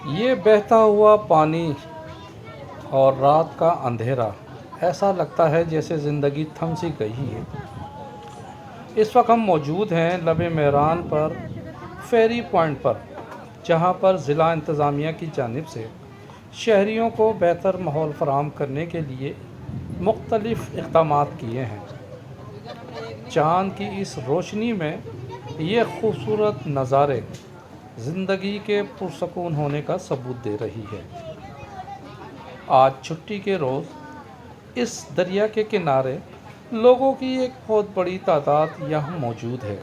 ये बहता हुआ पानी और रात का अंधेरा, ऐसा लगता है जैसे ज़िंदगी थम सी गई है। इस वक्त हम मौजूद हैं लबे मेरान पर, फेरी पॉइंट पर, जहां पर ज़िला इंतज़ामिया की जानिब से शहरियों को बेहतर माहौल फराहम करने के लिए मुख्तलिफ़ इक़दामात किए हैं। चाँद की इस रोशनी में ये खूबसूरत नज़ारे ज़िंदगी के पुरसकून होने का सबूत दे रही है। आज छुट्टी के रोज़ इस दरिया के किनारे लोगों की एक बहुत बड़ी तादाद यहाँ मौजूद है।